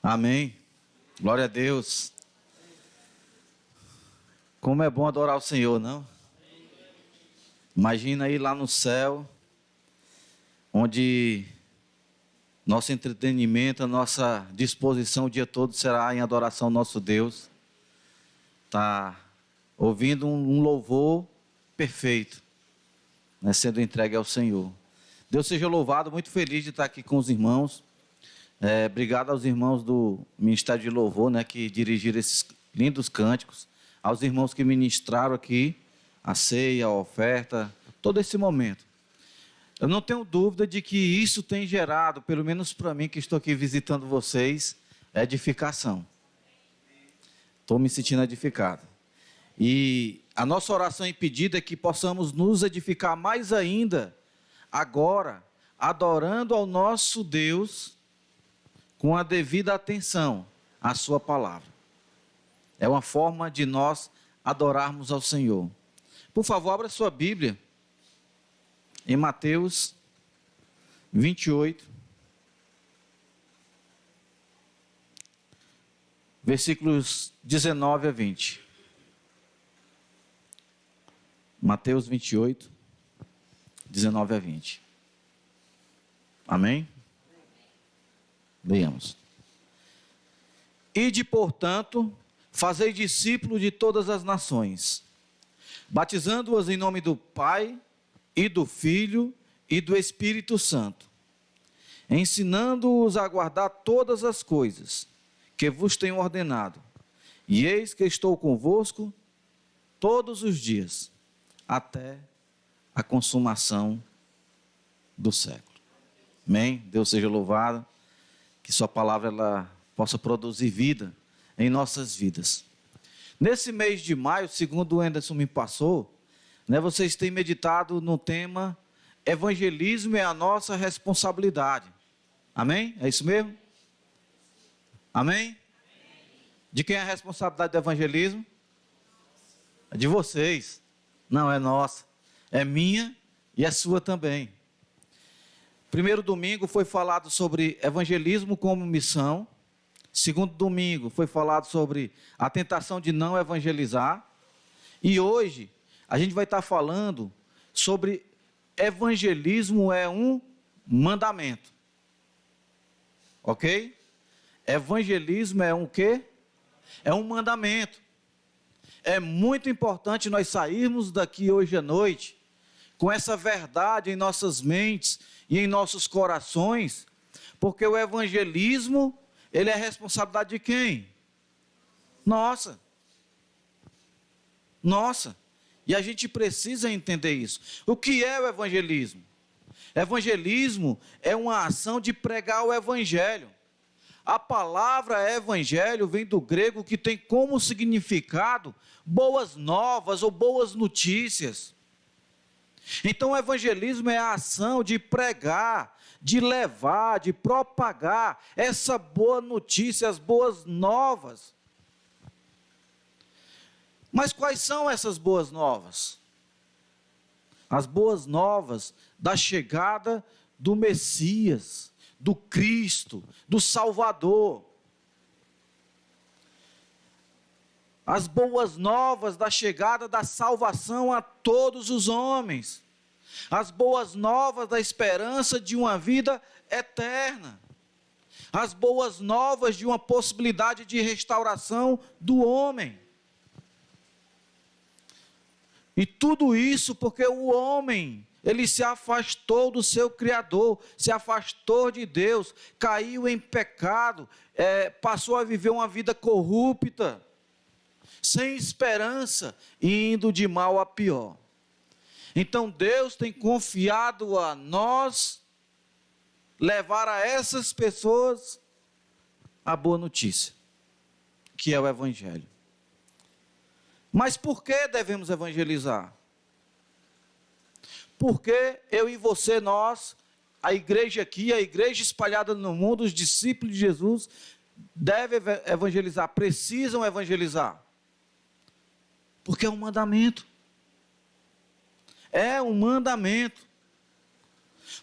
Amém. Glória a Deus. Como é bom adorar o Senhor, não? Imagina aí lá no céu, onde nosso entretenimento, a nossa disposição o dia todo será em adoração ao nosso Deus. Tá ouvindo um louvor perfeito, né, sendo entregue ao Senhor. Deus seja louvado, muito feliz de estar aqui com os irmãos. Obrigado aos irmãos do Ministério de Louvor, né, que dirigiram esses lindos cânticos, aos irmãos que ministraram aqui a ceia, a oferta, todo esse momento. Eu não tenho dúvida de que isso tem gerado, pelo menos para mim que estou aqui visitando vocês, edificação. Estou me sentindo edificado. E a nossa oração e pedido é que possamos nos edificar mais ainda, agora, adorando ao nosso Deus, com a devida atenção à sua palavra. É uma forma de nós adorarmos ao Senhor. Por favor, abra sua Bíblia em Mateus 28, versículos 19 a 20. Mateus 28, 19 a 20. Amém? Leamos. Ide, portanto, fazei discípulos de todas as nações, batizando-os em nome do Pai, e do Filho, e do Espírito Santo, ensinando-os a guardar todas as coisas que vos tenho ordenado. E eis que estou convosco todos os dias, até a consumação do século. Amém? Deus seja louvado. Que sua palavra ela possa produzir vida em nossas vidas. Nesse mês de maio, segundo o Anderson me passou, né, vocês têm meditado no tema evangelismo é a nossa responsabilidade. Amém? É isso mesmo? Amém? De quem é a responsabilidade do evangelismo? É de vocês. Não, é nossa. É minha e é sua também. Primeiro domingo foi falado sobre evangelismo como missão. Segundo domingo foi falado sobre a tentação de não evangelizar. E hoje a gente vai estar falando sobre evangelismo é um mandamento. Ok? Evangelismo é um quê? É um mandamento. É muito importante nós sairmos daqui hoje à noite com essa verdade em nossas mentes e em nossos corações, porque o evangelismo, ele é responsabilidade de quem? Nossa. E a gente precisa entender isso. O que é o evangelismo? Evangelismo é uma ação de pregar o evangelho. A palavra evangelho vem do grego que tem como significado boas novas ou boas notícias. Então o evangelismo é a ação de pregar, de levar, de propagar essa boa notícia, as boas novas. Mas quais são essas boas novas? As boas novas da chegada do Messias, do Cristo, do Salvador. As boas novas da chegada da salvação a todos os homens. As boas novas da esperança de uma vida eterna. As boas novas de uma possibilidade de restauração do homem. E tudo isso porque o homem, ele se afastou do seu Criador, se afastou de Deus, caiu em pecado, passou a viver uma vida corrupta, sem esperança, indo de mal a pior. Então Deus tem confiado a nós levar a essas pessoas a boa notícia, que é o evangelho. Mas por que devemos evangelizar? Porque eu e você, nós, a igreja aqui, a igreja espalhada no mundo, os discípulos de Jesus, devem evangelizar, precisam evangelizar. Porque é um mandamento. É um mandamento.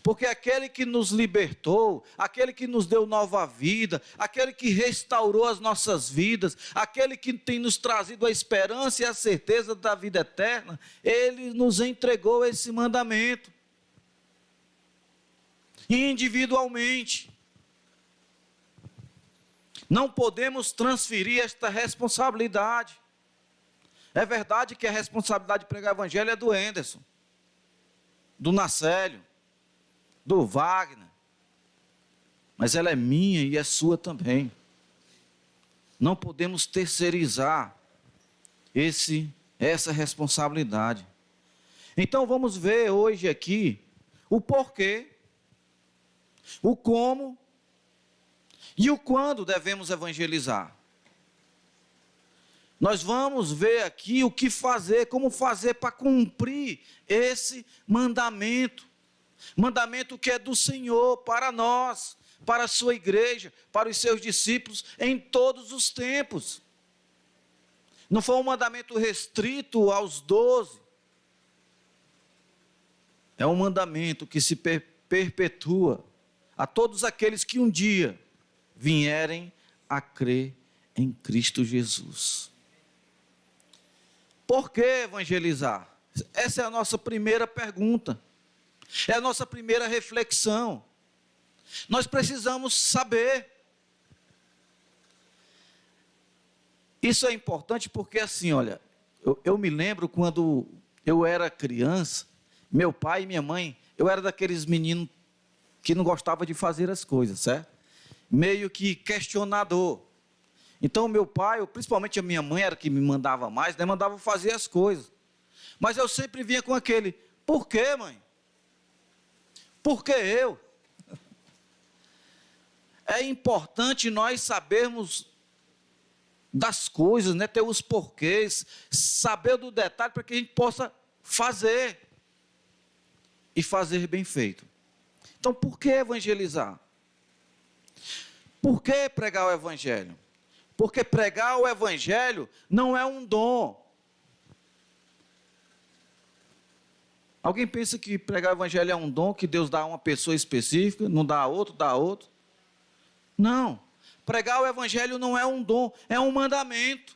Porque aquele que nos libertou, aquele que nos deu nova vida, aquele que restaurou as nossas vidas, aquele que tem nos trazido a esperança e a certeza da vida eterna, ele nos entregou esse mandamento. Individualmente. Não podemos transferir esta responsabilidade. É verdade que a responsabilidade de pregar o evangelho é do Anderson, do Nacélio, do Wagner, mas ela é minha e é sua também. Não podemos terceirizar essa responsabilidade. Então vamos ver hoje aqui o porquê, o como e o quando devemos evangelizar. Nós vamos ver aqui o que fazer, como fazer para cumprir esse mandamento. Mandamento que é do Senhor para nós, para a sua igreja, para os seus discípulos, em todos os tempos. Não foi um mandamento restrito aos 12. É um mandamento que se perpetua a todos aqueles que um dia vierem a crer em Cristo Jesus. Por que evangelizar? Essa é a nossa primeira pergunta. É a nossa primeira reflexão. Nós precisamos saber. Isso é importante porque assim, olha, eu me lembro quando eu era criança, meu pai e minha mãe, eu era daqueles meninos que não gostava de fazer as coisas, certo? Meio que questionador. Então meu pai, principalmente a minha mãe, era que me mandava mais, né? Mandava fazer as coisas. Mas eu sempre vinha com aquele, por quê, mãe? Por que eu? É importante nós sabermos das coisas, né? Ter os porquês, saber do detalhe para que a gente possa fazer e fazer bem feito. Então, por que evangelizar? Por que pregar o evangelho? Porque pregar o evangelho não é um dom. Alguém pensa que pregar o evangelho é um dom que Deus dá a uma pessoa específica, não dá a outro, dá a outro? Não. Pregar o evangelho não é um dom, é um mandamento.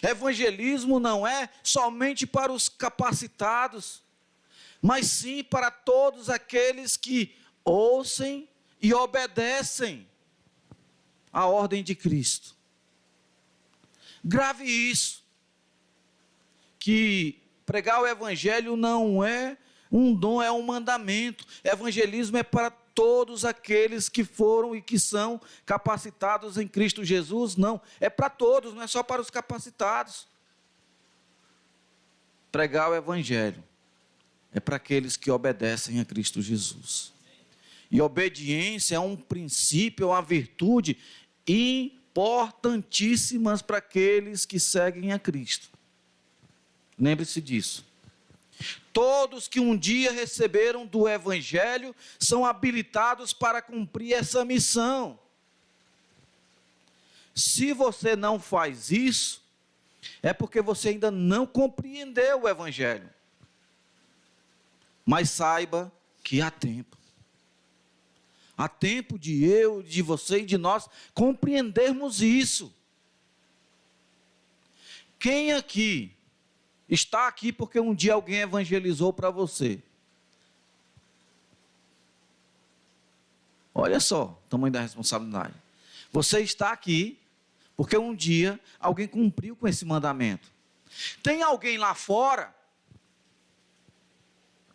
Evangelismo não é somente para os capacitados, mas sim para todos aqueles que ouçam e obedecem a ordem de Cristo. Grave isso, que pregar o evangelho não é um dom, é um mandamento. Evangelismo é para todos aqueles que foram e que são capacitados em Cristo Jesus. Não, é para todos, não é só para os capacitados. Pregar o evangelho é para aqueles que obedecem a Cristo Jesus. E obediência é um princípio, é uma virtude importantíssimas para aqueles que seguem a Cristo. Lembre-se disso. Todos que um dia receberam do evangelho são habilitados para cumprir essa missão. Se você não faz isso, é porque você ainda não compreendeu o evangelho. Mas saiba que há tempo. Há tempo de eu, de você e de nós compreendermos isso. Quem aqui está aqui porque um dia alguém evangelizou para você? Olha só o tamanho da responsabilidade. Você está aqui porque um dia alguém cumpriu com esse mandamento. Tem alguém lá fora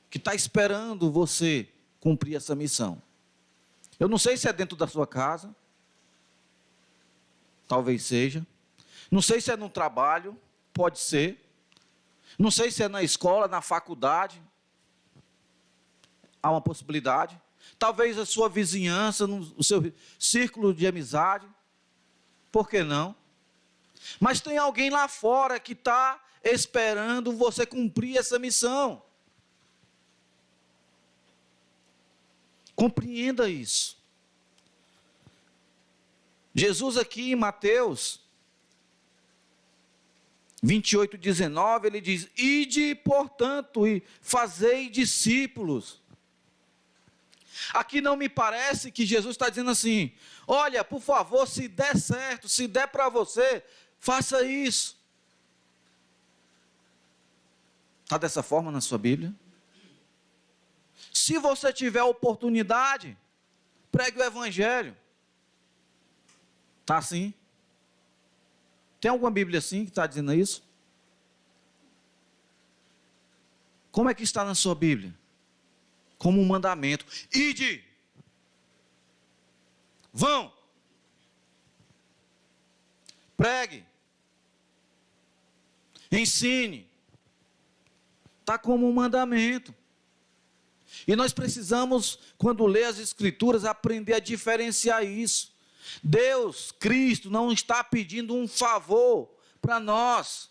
que está esperando você cumprir essa missão. Eu não sei se é dentro da sua casa, talvez seja. Não sei se é no trabalho, pode ser. Não sei se é na escola, na faculdade. Há uma possibilidade. Talvez a sua vizinhança, o seu círculo de amizade. Por que não? Mas tem alguém lá fora que está esperando você cumprir essa missão. Compreenda isso. Jesus aqui em Mateus 28:19, ele diz: ide, portanto, e fazei discípulos. Aqui não me parece que Jesus está dizendo assim: olha, por favor, se der certo, se der para você, faça isso. Está dessa forma na sua Bíblia? Se você tiver oportunidade, pregue o Evangelho. Está assim? Tem alguma Bíblia assim que está dizendo isso? Como é que está na sua Bíblia? Como um mandamento: ide, vão, pregue, ensine. Está como um mandamento. E nós precisamos, quando lê as Escrituras, aprender a diferenciar isso. Deus, Cristo, não está pedindo um favor para nós.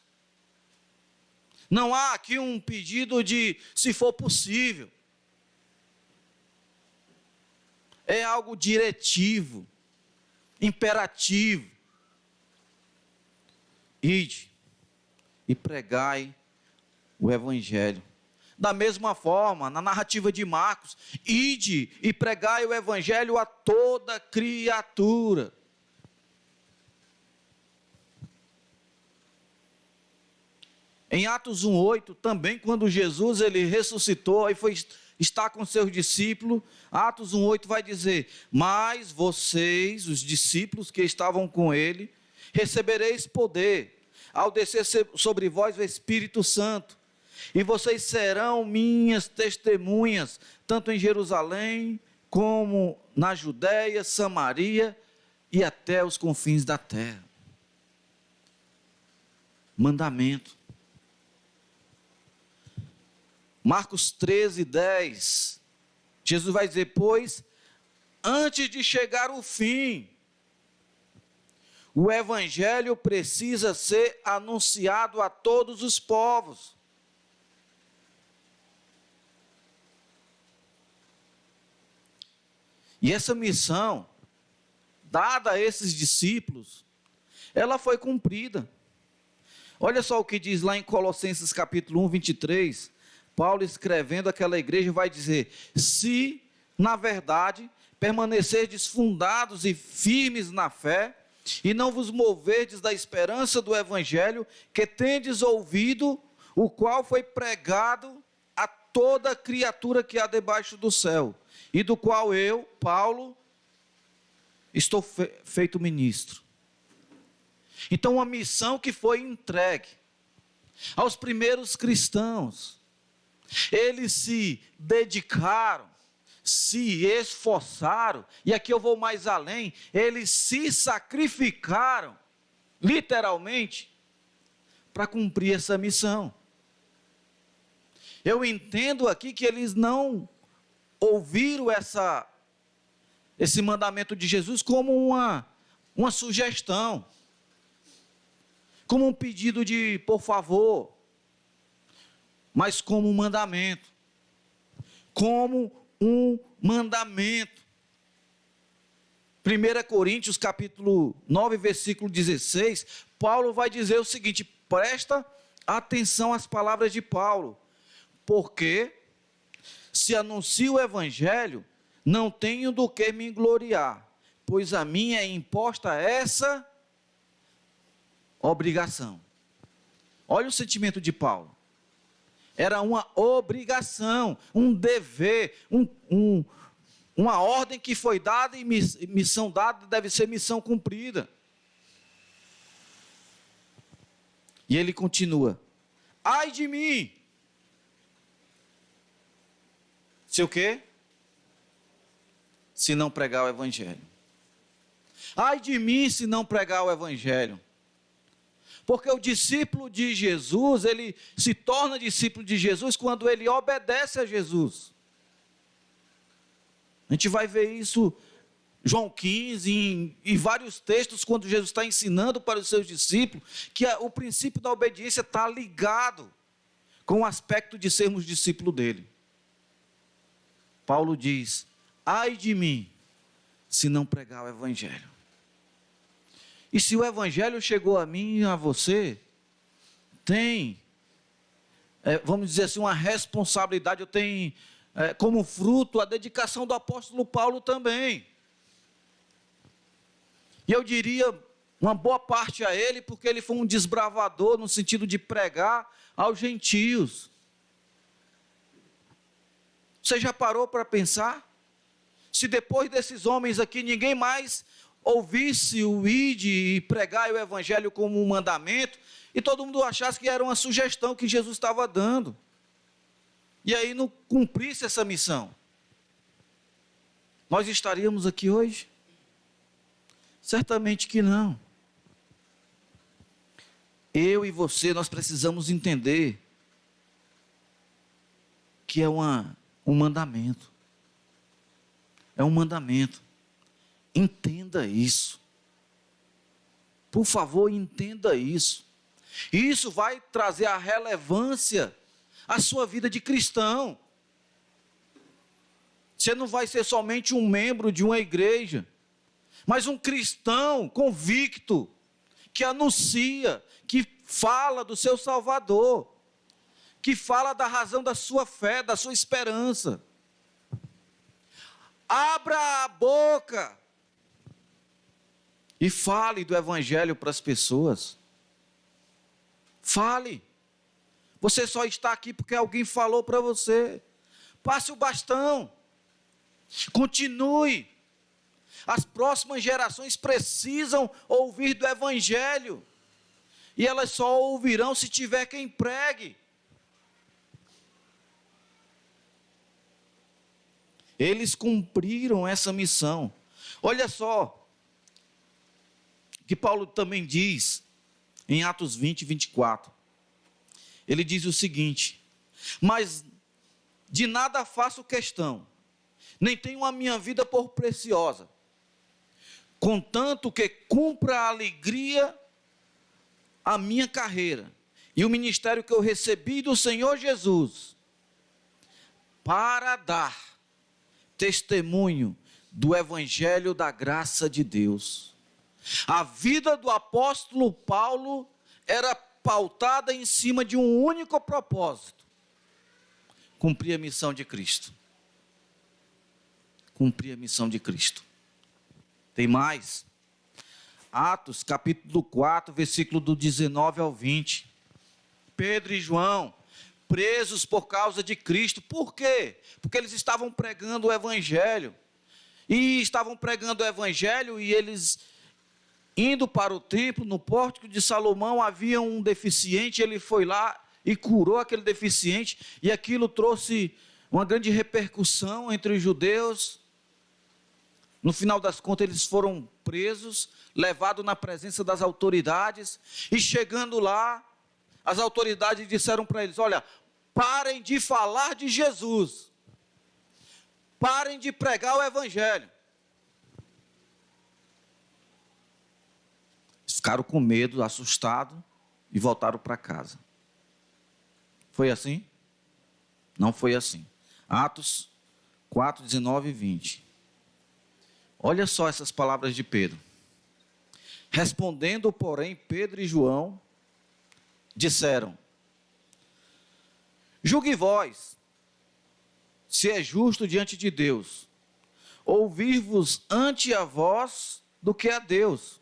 Não há aqui um pedido de, se for possível. É algo diretivo, imperativo. Ide e pregai o Evangelho. Da mesma forma, na narrativa de Marcos: ide e pregai o Evangelho a toda criatura. Em Atos 1:8, também quando Jesus ele ressuscitou e foi estar com seus discípulos, Atos 1:8 vai dizer: mas vocês, os discípulos que estavam com ele, recebereis poder, ao descer sobre vós o Espírito Santo, e vocês serão minhas testemunhas, tanto em Jerusalém, como na Judéia, Samaria e até os confins da terra. Mandamento. Marcos 13:10, Jesus vai dizer: pois, antes de chegar o fim, o Evangelho precisa ser anunciado a todos os povos. E essa missão, dada a esses discípulos, ela foi cumprida. Olha só o que diz lá em Colossenses capítulo 1:23, Paulo escrevendo àquela igreja vai dizer: se, na verdade, permanecerdes fundados e firmes na fé, e não vos moverdes da esperança do Evangelho, que tendes ouvido, o qual foi pregado a toda criatura que há debaixo do céu, e do qual eu, Paulo, estou feito ministro. Então, uma missão que foi entregue aos primeiros cristãos. Eles se dedicaram, se esforçaram, e aqui eu vou mais além, eles se sacrificaram, literalmente, para cumprir essa missão. Eu entendo aqui que eles não ouviram esse mandamento de Jesus como uma sugestão, como um pedido de por favor, mas como um mandamento. Como um mandamento. 1 Coríntios capítulo 9, versículo 16, Paulo vai dizer o seguinte: presta atenção às palavras de Paulo, porque se anuncio o Evangelho, não tenho do que me gloriar, pois a mim é imposta essa obrigação. Olha o sentimento de Paulo. Era uma obrigação, um dever, uma ordem que foi dada e missão dada deve ser missão cumprida. E ele continua: ai de mim, se o quê? Se não pregar o Evangelho. Ai de mim se não pregar o Evangelho. Porque o discípulo de Jesus, ele se torna discípulo de Jesus quando ele obedece a Jesus. A gente vai ver isso João 15, em vários textos, quando Jesus está ensinando para os seus discípulos, que o princípio da obediência está ligado com o aspecto de sermos discípulo dele. Paulo diz: ai de mim, se não pregar o Evangelho. E se o Evangelho chegou a mim e a você, tem, vamos dizer assim, uma responsabilidade, eu tenho como fruto a dedicação do apóstolo Paulo também. E eu diria uma boa parte a ele, porque ele foi um desbravador no sentido de pregar aos gentios. Você já parou para pensar? Se depois desses homens aqui ninguém mais ouvisse o ide e pregar o evangelho como um mandamento, e todo mundo achasse que era uma sugestão que Jesus estava dando, e aí não cumprisse essa missão, nós estaríamos aqui hoje? Certamente que não. Eu e você, nós precisamos entender que é um mandamento. É um mandamento. Entenda isso. Por favor, entenda isso. Isso vai trazer a relevância à sua vida de cristão. Você não vai ser somente um membro de uma igreja, mas um cristão convicto, que anuncia, que fala do seu Salvador, que fala da razão da sua fé, da sua esperança. Abra a boca e fale do evangelho para as pessoas. Fale. Você só está aqui porque alguém falou para você. Passe o bastão. Continue. As próximas gerações precisam ouvir do evangelho. E elas só ouvirão se tiver quem pregue. Eles cumpriram essa missão. Olha só, que Paulo também diz, em Atos 20, 24. Ele diz o seguinte: mas de nada faço questão, nem tenho a minha vida por preciosa, contanto que cumpra a alegria a minha carreira e o ministério que eu recebi do Senhor Jesus, para dar testemunho do evangelho da graça de Deus. A vida do apóstolo Paulo era pautada em cima de um único propósito: cumprir a missão de Cristo. Cumprir a missão de Cristo. Tem mais. Atos, capítulo 4, versículo do 19 ao 20. Pedro e João, presos por causa de Cristo. Por quê? Porque eles estavam pregando o evangelho. E estavam pregando o evangelho, e eles, indo para o templo, no pórtico de Salomão, havia um deficiente. Ele foi lá e curou aquele deficiente, e aquilo trouxe uma grande repercussão entre os judeus. No final das contas, eles foram presos, levados na presença das autoridades, e chegando lá, as autoridades disseram para eles: olha, parem de falar de Jesus, parem de pregar o evangelho. Eles ficaram com medo, assustados, e voltaram para casa. Foi assim? Não foi assim. Atos 4, 19 e 20. Olha só essas palavras de Pedro. Respondendo, porém, Pedro e João disseram: julgue vós, se é justo diante de Deus, ouvir-vos ante a vós do que a Deus.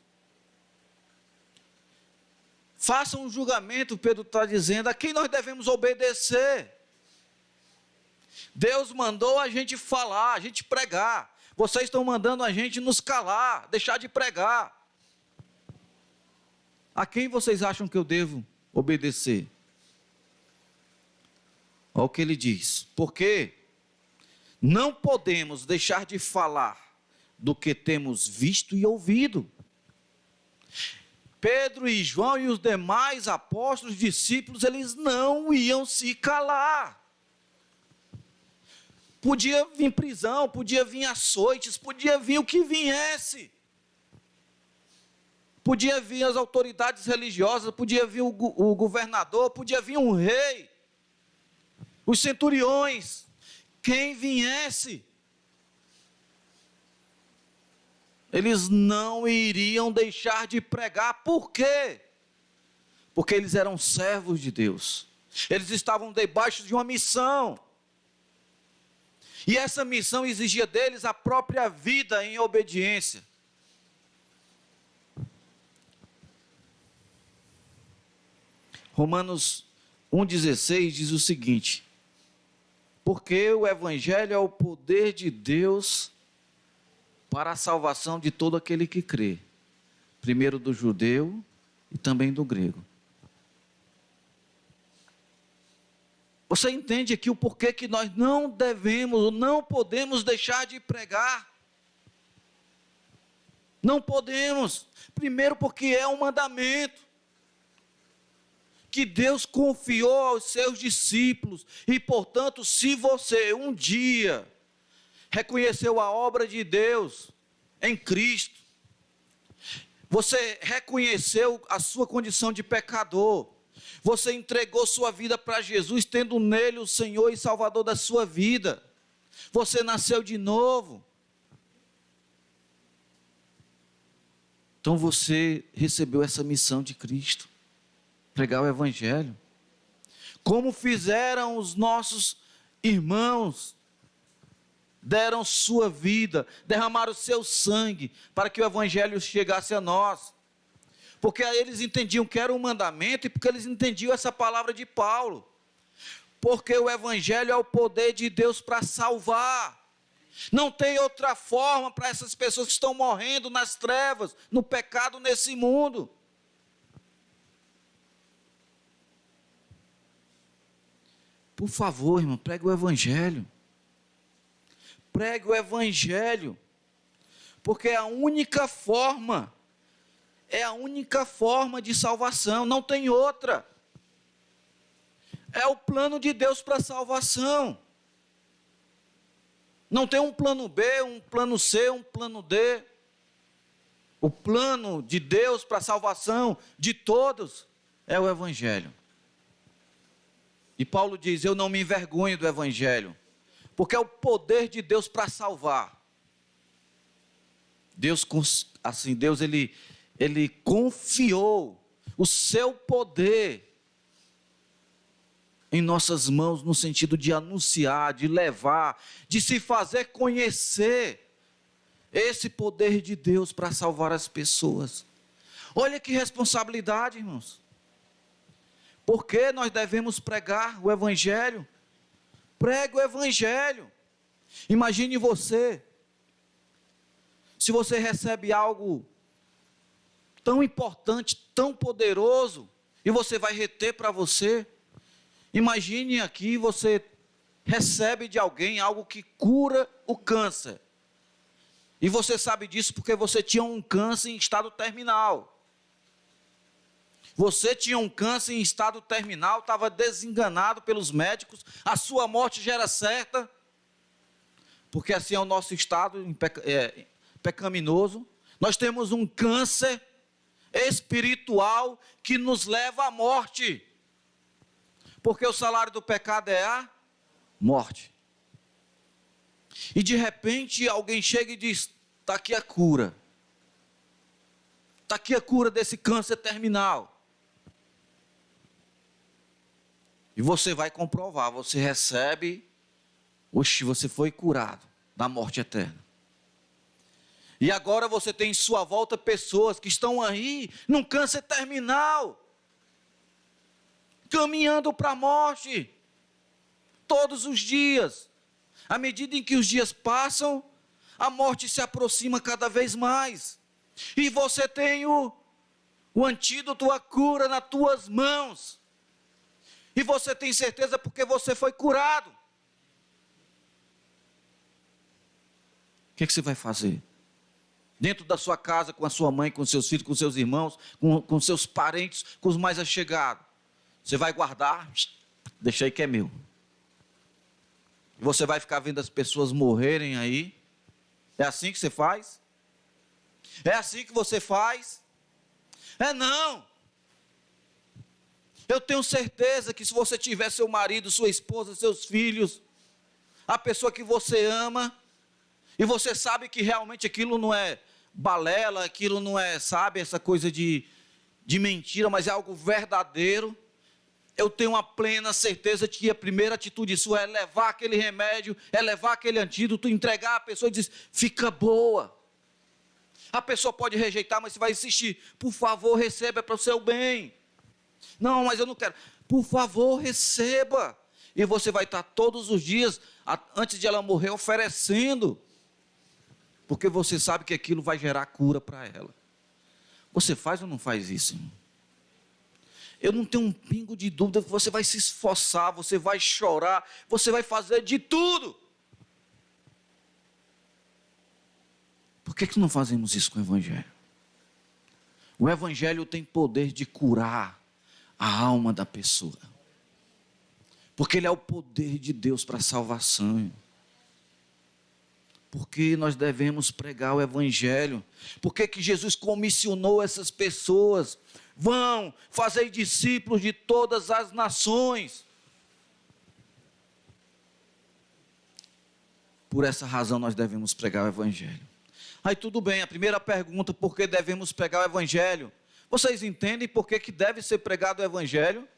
Façam um julgamento, Pedro está dizendo, a quem nós devemos obedecer. Deus mandou a gente falar, a gente pregar. Vocês estão mandando a gente nos calar, deixar de pregar. A quem vocês acham que eu devo obedecer? Olha o que ele diz: porque não podemos deixar de falar do que temos visto e ouvido. Pedro e João e os demais apóstolos, discípulos, eles não iam se calar. Podia vir prisão, podia vir açoites, podia vir o que viesse. Podia vir as autoridades religiosas, podia vir o governador, podia vir um rei, os centuriões, quem viesse. Eles não iriam deixar de pregar. Por quê? Porque eles eram servos de Deus. Eles estavam debaixo de uma missão. E essa missão exigia deles a própria vida em obediência. Romanos 1,16 diz o seguinte: porque o Evangelho é o poder de Deus para a salvação de todo aquele que crê, primeiro do judeu e também do grego. Você entende aqui o porquê que nós não devemos, ou não podemos deixar de pregar? Não podemos. Primeiro porque é um mandamento que Deus confiou aos seus discípulos. E, portanto, se você um dia reconheceu a obra de Deus em Cristo, você reconheceu a sua condição de pecador, você entregou sua vida para Jesus, tendo nele o Senhor e Salvador da sua vida, você nasceu de novo, então você recebeu essa missão de Cristo, pregar o Evangelho, como fizeram os nossos irmãos, deram sua vida, derramaram seu sangue, para que o Evangelho chegasse a nós, porque eles entendiam que era um mandamento, e porque eles entendiam essa palavra de Paulo, porque o Evangelho é o poder de Deus para salvar, não tem outra forma para essas pessoas que estão morrendo nas trevas, no pecado nesse mundo. Por favor, irmão, pregue o Evangelho. Pregue o Evangelho, porque é a única forma de salvação, não tem outra. É o plano de Deus para a salvação. Não tem um plano B, um plano C, um plano D. O plano de Deus para a salvação de todos é o Evangelho. E Paulo diz: eu não me envergonho do Evangelho, porque é o poder de Deus para salvar. Deus ele confiou o seu poder em nossas mãos, no sentido de anunciar, de levar, de se fazer conhecer esse poder de Deus para salvar as pessoas. Olha que responsabilidade, irmãos. Por que nós devemos pregar o Evangelho? Pregue o Evangelho. Imagine você, se você recebe algo tão importante, tão poderoso, e você vai reter para você. Imagine aqui, você recebe de alguém algo que cura o câncer, e você sabe disso porque você tinha um câncer em estado terminal. Você tinha um câncer em estado terminal, estava desenganado pelos médicos, a sua morte já era certa, porque assim é o nosso estado pecaminoso. Nós temos um câncer espiritual que nos leva à morte, porque o salário do pecado é a morte. E de repente alguém chega e diz: está aqui a cura, está aqui a cura desse câncer terminal. E você vai comprovar, você recebe, você foi curado da morte eterna. E agora você tem em sua volta pessoas que estão aí, num câncer terminal, caminhando para a morte, todos os dias. À medida em que os dias passam, a morte se aproxima cada vez mais. E você tem o antídoto, a cura nas tuas mãos. E você tem certeza porque você foi curado. O que você vai fazer? Dentro da sua casa, com a sua mãe, com seus filhos, com seus irmãos, com seus parentes, com os mais allegados. Você vai guardar, deixa aí que é meu. E você vai ficar vendo as pessoas morrerem aí. É assim que você faz? É assim que você faz? É não. Eu tenho certeza que se você tiver seu marido, sua esposa, seus filhos, a pessoa que você ama, e você sabe que realmente aquilo não é balela, aquilo não é, sabe, essa coisa de mentira, mas é algo verdadeiro, eu tenho uma plena certeza de que a primeira atitude sua é levar aquele remédio, é levar aquele antídoto, entregar a pessoa e dizer, fica boa. A pessoa pode rejeitar, mas você vai insistir, por favor, receba, é para o seu bem. Não, mas eu não quero. Por favor, receba. E você vai estar todos os dias, antes de ela morrer, oferecendo. Porque você sabe que aquilo vai gerar cura para ela. Você faz ou não faz isso, irmão? Eu não tenho um pingo de dúvida que você vai se esforçar, você vai chorar, você vai fazer de tudo. Por que não fazemos isso com o Evangelho? O Evangelho tem poder de curar a alma da pessoa. Porque ele é o poder de Deus para a salvação. Porque nós devemos pregar o Evangelho. Por que Jesus comissionou essas pessoas? Vão, fazei discípulos de todas as nações. Por essa razão nós devemos pregar o Evangelho. Aí tudo bem, a primeira pergunta, por que devemos pregar o Evangelho? Vocês entendem por que deve ser pregado o Evangelho?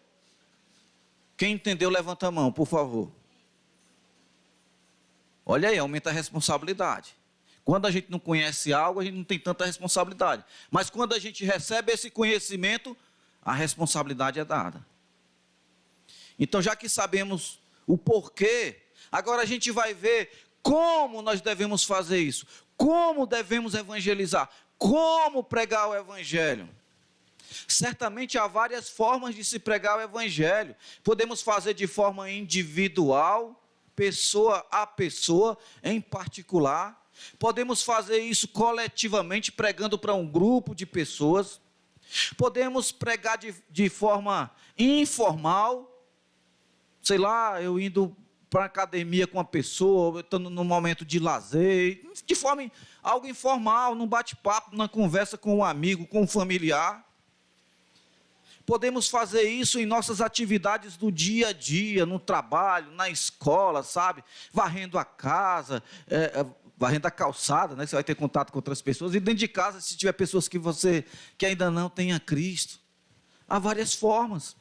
Quem entendeu, levanta a mão, por favor. Olha aí, aumenta a responsabilidade. Quando a gente não conhece algo, a gente não tem tanta responsabilidade. Mas quando a gente recebe esse conhecimento, a responsabilidade é dada. Então, já que sabemos o porquê, agora a gente vai ver como nós devemos fazer isso. Como devemos evangelizar. Como pregar o Evangelho. Certamente há várias formas de se pregar o Evangelho. Podemos fazer de forma individual, pessoa a pessoa, em particular. Podemos fazer isso coletivamente, pregando para um grupo de pessoas. Podemos pregar de forma informal. Sei lá, eu indo para a academia com uma pessoa, estando num momento de lazer, de forma algo informal, num bate-papo, numa conversa com um amigo, com um familiar. Podemos fazer isso em nossas atividades do dia a dia, no trabalho, na escola, sabe? Varrendo a casa, varrendo a calçada, né? Você vai ter contato com outras pessoas. E dentro de casa, se tiver pessoas que ainda não têm a Cristo. Há várias formas.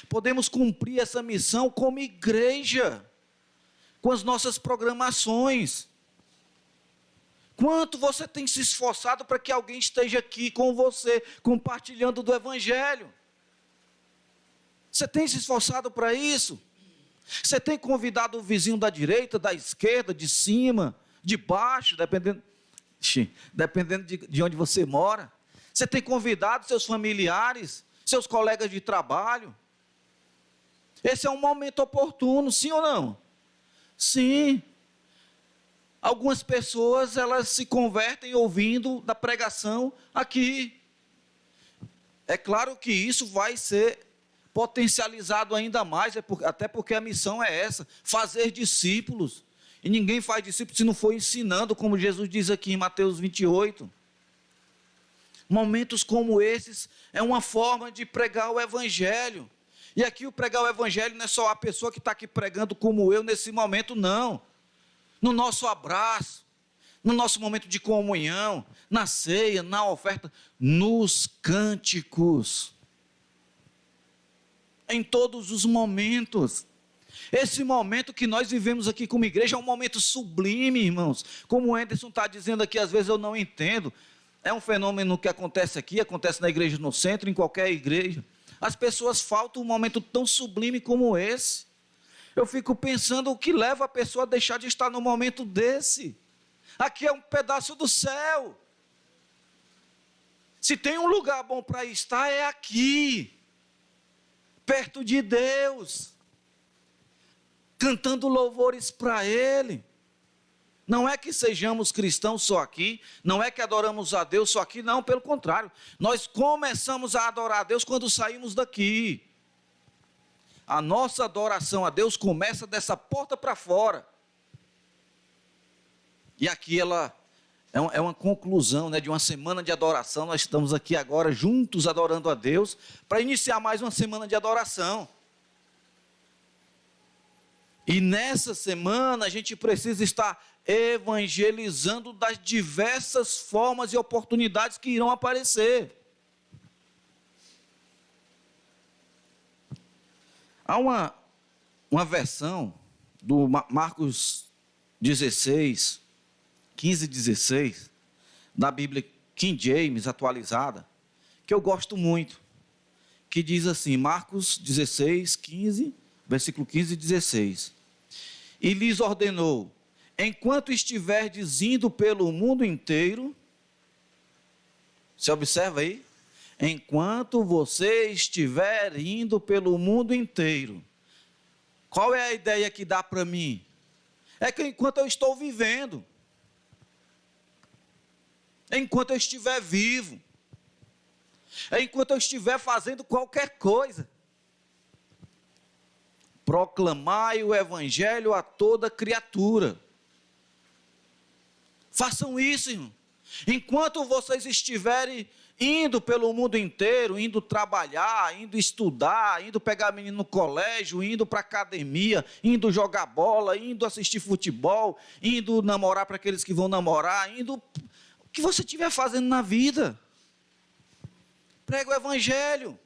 Podemos cumprir essa missão como igreja, com as nossas programações. Quanto você tem se esforçado para que alguém esteja aqui com você, compartilhando do Evangelho? Você tem se esforçado para isso? Você tem convidado o vizinho da direita, da esquerda, de cima, de baixo, dependendo de onde você mora? Você tem convidado seus familiares, seus colegas de trabalho? Esse é um momento oportuno, sim ou não? Sim. Algumas pessoas, elas se convertem ouvindo da pregação aqui. É claro que isso vai ser potencializado ainda mais, até porque a missão é essa, fazer discípulos. E ninguém faz discípulos se não for ensinando, como Jesus diz aqui em Mateus 28. Momentos como esses é uma forma de pregar o Evangelho. E aqui o pregar o Evangelho não é só a pessoa que está aqui pregando como eu nesse momento, não. No nosso abraço, no nosso momento de comunhão, na ceia, na oferta, nos cânticos. Em todos os momentos. Esse momento que nós vivemos aqui como igreja é um momento sublime, irmãos. Como o Anderson está dizendo aqui, às vezes eu não entendo. É um fenômeno que acontece aqui, acontece na igreja no centro, em qualquer igreja. As pessoas faltam um momento tão sublime como esse. Eu fico pensando o que leva a pessoa a deixar de estar num momento desse. Aqui é um pedaço do céu. Se tem um lugar bom para estar, é aqui. Perto de Deus, cantando louvores para Ele. Não é que sejamos cristãos só aqui, não é que adoramos a Deus só aqui, não, pelo contrário. Nós começamos a adorar a Deus quando saímos daqui. A nossa adoração a Deus começa dessa porta para fora. E aqui ela é uma conclusão, né, de uma semana de adoração. Nós estamos aqui agora juntos adorando a Deus para iniciar mais uma semana de adoração. E nessa semana a gente precisa estar evangelizando das diversas formas e oportunidades que irão aparecer. Há uma versão do Marcos 16, 15 e 16, da Bíblia King James atualizada, que eu gosto muito, que diz assim, Marcos 16, 15, versículo 15 e 16. E lhes ordenou, enquanto estiverdes indo pelo mundo inteiro, você observa aí? Enquanto você estiver indo pelo mundo inteiro, qual é a ideia que dá para mim? É que enquanto eu estou vivendo, enquanto eu estiver vivo, enquanto eu estiver fazendo qualquer coisa, proclamai o evangelho a toda criatura. Façam isso, irmão. Enquanto vocês estiverem indo pelo mundo inteiro, indo trabalhar, indo estudar, indo pegar menino no colégio, indo para a academia, indo jogar bola, indo assistir futebol, indo namorar para aqueles que vão namorar, indo... O que você estiver fazendo na vida, prega o evangelho.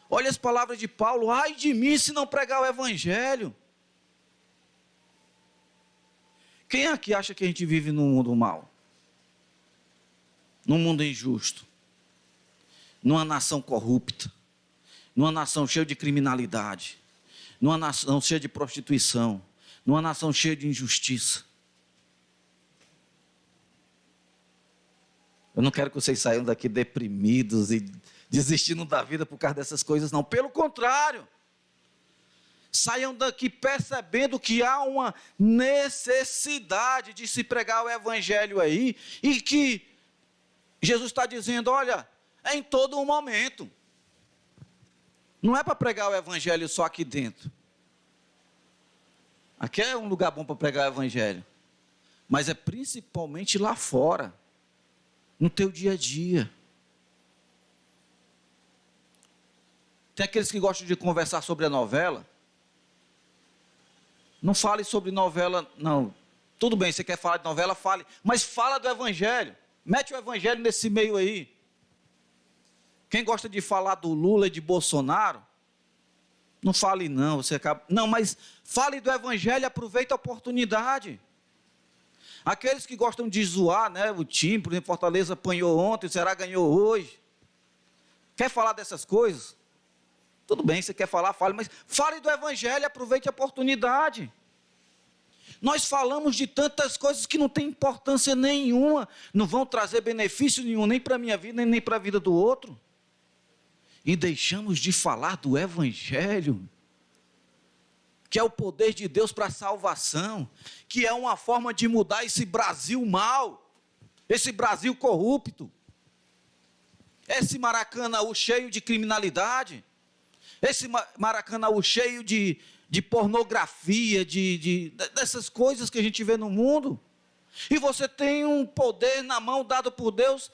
Olha as palavras de Paulo, ai de mim se não pregar o evangelho. Quem aqui acha que a gente vive num mundo mau? Num mundo injusto? Numa nação corrupta? Numa nação cheia de criminalidade? Numa nação cheia de prostituição? Numa nação cheia de injustiça? Eu não quero que vocês saiam daqui deprimidos e desistindo da vida por causa dessas coisas, não. Pelo contrário. Saiam daqui percebendo que há uma necessidade de se pregar o evangelho aí, e que Jesus está dizendo, olha, é em todo um momento. Não é para pregar o evangelho só aqui dentro. Aqui é um lugar bom para pregar o evangelho, mas é principalmente lá fora, no teu dia a dia. Tem aqueles que gostam de conversar sobre a novela. Não fale sobre novela, não. Tudo bem, você quer falar de novela, fale. Mas fala do evangelho. Mete o evangelho nesse meio aí. Quem gosta de falar do Lula e de Bolsonaro, não fale não. Você acaba... Não, mas fale do evangelho e aproveite a oportunidade. Aqueles que gostam de zoar, né? O time, por exemplo, Fortaleza apanhou ontem, o Ceará ganhou hoje. Quer falar dessas coisas? Tudo bem, você quer falar, fale, mas fale do evangelho, aproveite a oportunidade. Nós falamos de tantas coisas que não têm importância nenhuma, não vão trazer benefício nenhum, nem para a minha vida, nem para a vida do outro. E deixamos de falar do evangelho, que é o poder de Deus para a salvação, que é uma forma de mudar esse Brasil mau, esse Brasil corrupto, esse Maracanã cheio de criminalidade, esse Maracanã cheio de pornografia, dessas coisas que a gente vê no mundo. E você tem um poder na mão dado por Deus,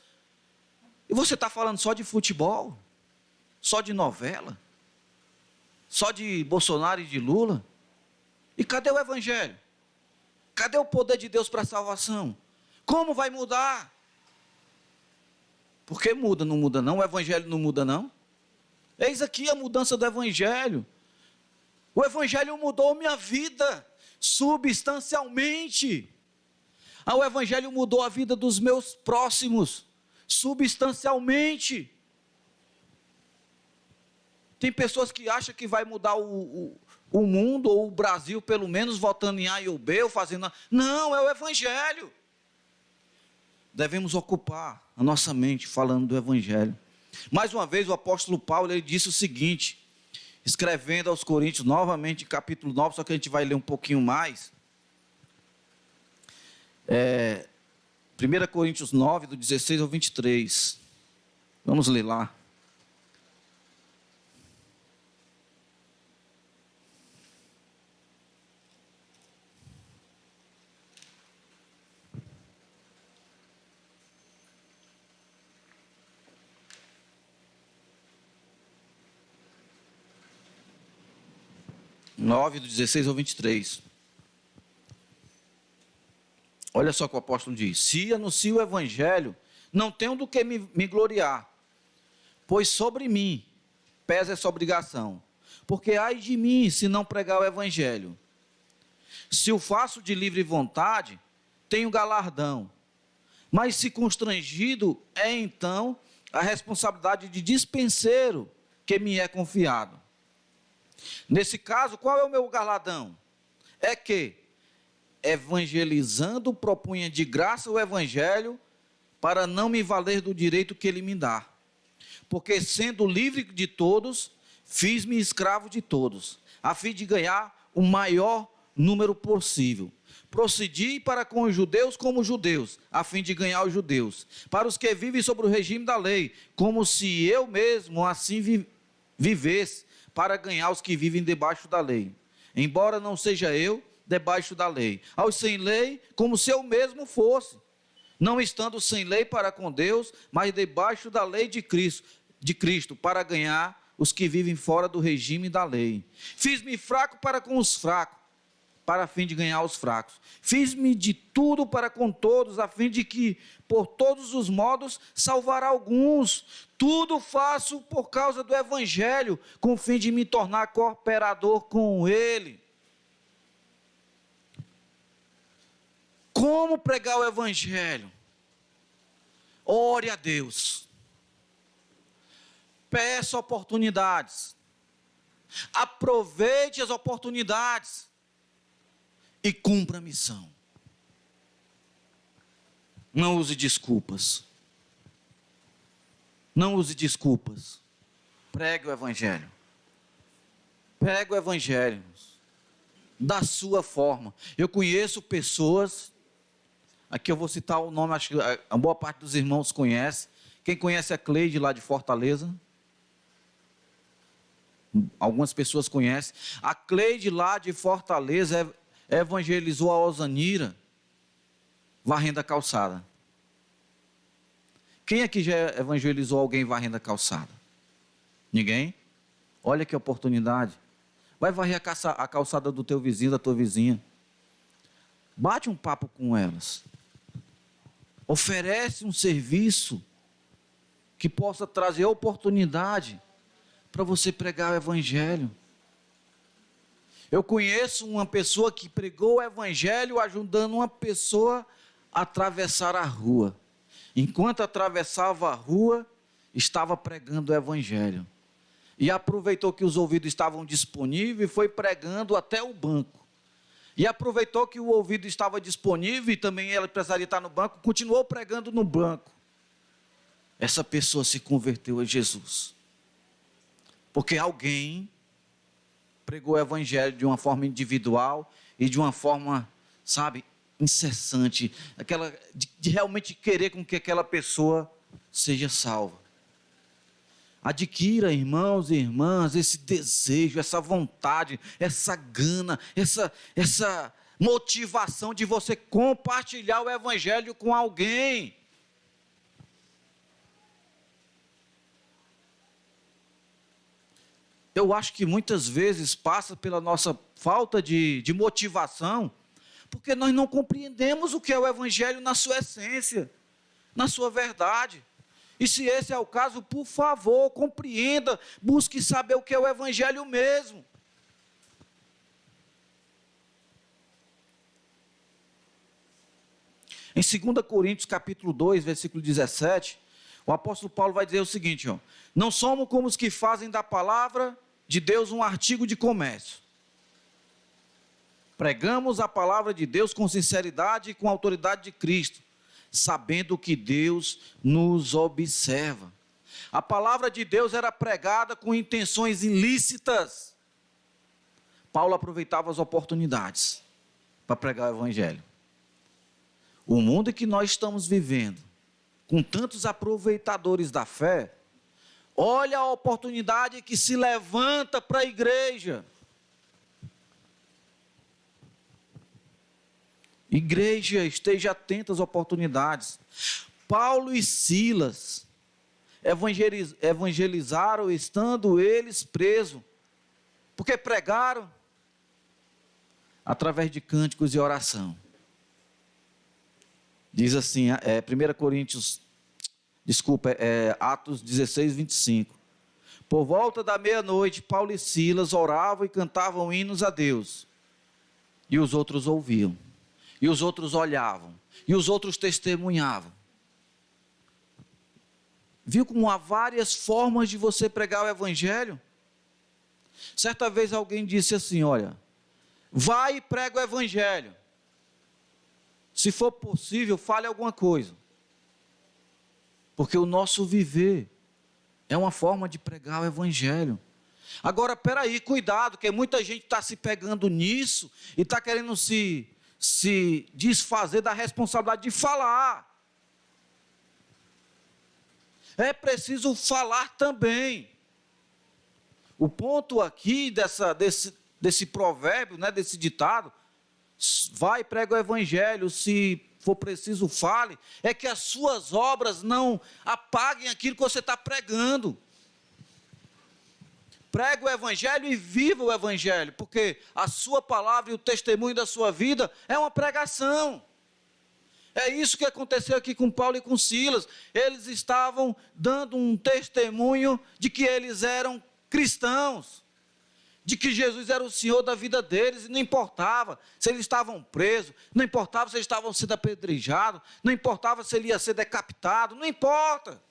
e você está falando só de futebol, só de novela, só de Bolsonaro e de Lula. E cadê o evangelho? Cadê o poder de Deus para a salvação? Como vai mudar? Por que muda? Não muda não? O evangelho não muda não? Eis aqui a mudança do evangelho. O evangelho mudou minha vida substancialmente. O evangelho mudou a vida dos meus próximos substancialmente. Tem pessoas que acham que vai mudar o mundo ou o Brasil, pelo menos votando em A ou B, ou fazendo... Não, é o evangelho. Devemos ocupar a nossa mente falando do evangelho. Mais uma vez o apóstolo Paulo, ele disse o seguinte, escrevendo aos Coríntios, novamente, capítulo 9, só que a gente vai ler um pouquinho mais. 1 Coríntios 9, do 16 ao 23. Vamos ler lá. Do 16 ao 23. Olha só o que o apóstolo diz. Se anuncio o evangelho, não tenho do que me gloriar, pois sobre mim pesa essa obrigação. Porque ai de mim se não pregar o evangelho. Se o faço de livre vontade, tenho galardão. Mas se constrangido, é então a responsabilidade de dispenseiro que me é confiado. Nesse caso, qual é o meu galardão? É que, evangelizando, propunha de graça o evangelho para não me valer do direito que ele me dá. Porque sendo livre de todos, fiz-me escravo de todos, a fim de ganhar o maior número possível. Procedi para com os judeus como judeus, a fim de ganhar os judeus. Para os que vivem sobre o regime da lei, como se eu mesmo assim vivesse, para ganhar os que vivem debaixo da lei. Embora não seja eu debaixo da lei. Aos sem lei, como se eu mesmo fosse. Não estando sem lei para com Deus, mas debaixo da lei de Cristo, para ganhar os que vivem fora do regime da lei. Fiz-me fraco para com os fracos, para a fim de ganhar os fracos. Fiz-me de tudo para com todos, a fim de que, por todos os modos, salvar alguns. Tudo faço por causa do evangelho, com o fim de me tornar cooperador com ele. Como pregar o evangelho? Ore a Deus. Peça oportunidades. Aproveite as oportunidades. E cumpra a missão. Não use desculpas. Não use desculpas. Pregue o evangelho. Pregue o evangelho. Da sua forma. Eu conheço pessoas, aqui eu vou citar o nome, acho que a boa parte dos irmãos conhece. Quem conhece a Cleide lá de Fortaleza? Algumas pessoas conhecem. A Cleide lá de Fortaleza evangelizou a Osanira varrendo a calçada. Quem aqui já evangelizou alguém varrendo a calçada? Ninguém? Olha que oportunidade. Vai varrer a calçada do teu vizinho, da tua vizinha. Bate um papo com elas. Oferece um serviço que possa trazer oportunidade para você pregar o evangelho. Eu conheço uma pessoa que pregou o evangelho ajudando uma pessoa a atravessar a rua. Enquanto atravessava a rua, estava pregando o evangelho. E aproveitou que os ouvidos estavam disponíveis e foi pregando até o banco. E aproveitou que o ouvido estava disponível e também ela precisaria estar no banco, continuou pregando no banco. Essa pessoa se converteu a Jesus. Porque alguém pregou o evangelho de uma forma individual e de uma forma, sabe, incessante, de realmente querer com que aquela pessoa seja salva. Adquira, irmãos e irmãs, esse desejo, essa vontade, essa gana, essa motivação de você compartilhar o evangelho com alguém. Eu acho que muitas vezes passa pela nossa falta de motivação, porque nós não compreendemos o que é o evangelho na sua essência, na sua verdade. E se esse é o caso, por favor, compreenda, busque saber o que é o evangelho mesmo. Em 2 Coríntios capítulo 2, versículo 17, o apóstolo Paulo vai dizer o seguinte, ó: não somos como os que fazem da palavra de Deus um artigo de comércio. Pregamos a palavra de Deus com sinceridade e com a autoridade de Cristo, sabendo que Deus nos observa. A palavra de Deus era pregada com intenções ilícitas. Paulo aproveitava as oportunidades para pregar o evangelho. O mundo em que nós estamos vivendo, com tantos aproveitadores da fé, olha a oportunidade que se levanta para a igreja. Igreja, esteja atenta às oportunidades. Paulo e Silas evangelizaram estando eles presos, porque pregaram através de cânticos e oração. Diz assim, Atos 16, 25. Por volta da meia-noite, Paulo e Silas oravam e cantavam hinos a Deus. E os outros ouviam. E os outros olhavam. E os outros testemunhavam. Viu como há várias formas de você pregar o evangelho? Certa vez alguém disse assim, olha, vai e prega o evangelho. Se for possível, fale alguma coisa. Porque o nosso viver é uma forma de pregar o evangelho. Agora, peraí, cuidado, que muita gente está se pegando nisso e está querendo se desfazer da responsabilidade de falar. É preciso falar também. O ponto aqui desse provérbio, né, desse ditado, vai e prega o evangelho, se for preciso fale, é que as suas obras não apaguem aquilo que você está pregando. Prega o evangelho e viva o evangelho, porque a sua palavra e o testemunho da sua vida é uma pregação. É isso que aconteceu aqui com Paulo e com Silas. Eles estavam dando um testemunho de que eles eram cristãos, de que Jesus era o Senhor da vida deles, e não importava se eles estavam presos, não importava se eles estavam sendo apedrejados, não importava se ele ia ser decapitado, não importa.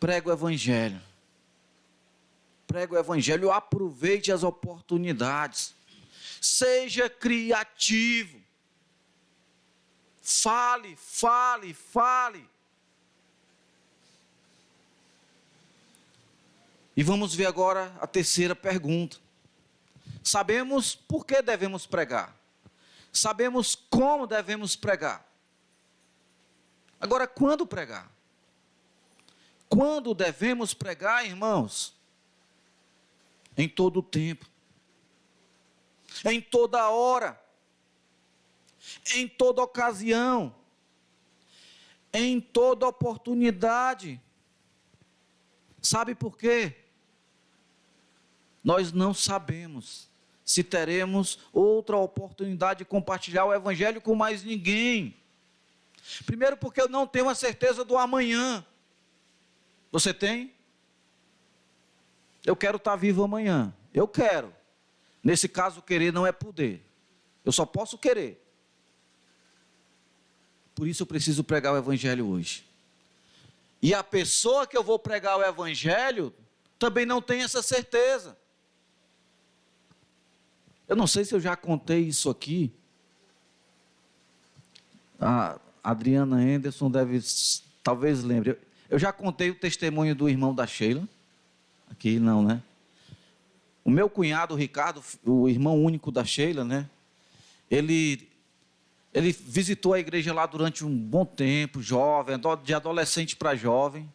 Prega o evangelho. Prega o evangelho, aproveite as oportunidades. Seja criativo. Fale, fale, fale. E vamos ver agora a terceira pergunta. Sabemos por que devemos pregar. Sabemos como devemos pregar. Agora, quando pregar? Quando devemos pregar, irmãos? Em todo o tempo, em toda hora, em toda ocasião, em toda oportunidade. Sabe por quê? Nós não sabemos se teremos outra oportunidade de compartilhar o evangelho com mais ninguém. Primeiro, porque eu não tenho a certeza do amanhã. Você tem? Eu quero estar vivo amanhã. Eu quero. Nesse caso, querer não é poder. Eu só posso querer. Por isso eu preciso pregar o evangelho hoje. E a pessoa que eu vou pregar o evangelho também não tem essa certeza. Eu não sei se eu já contei isso aqui. A Adriana Henderson talvez lembre. Eu já contei o testemunho do irmão da Sheila. Aqui não, né? O meu cunhado, o Ricardo, o irmão único da Sheila, né? Ele visitou a igreja lá durante um bom tempo, jovem, de adolescente para jovem.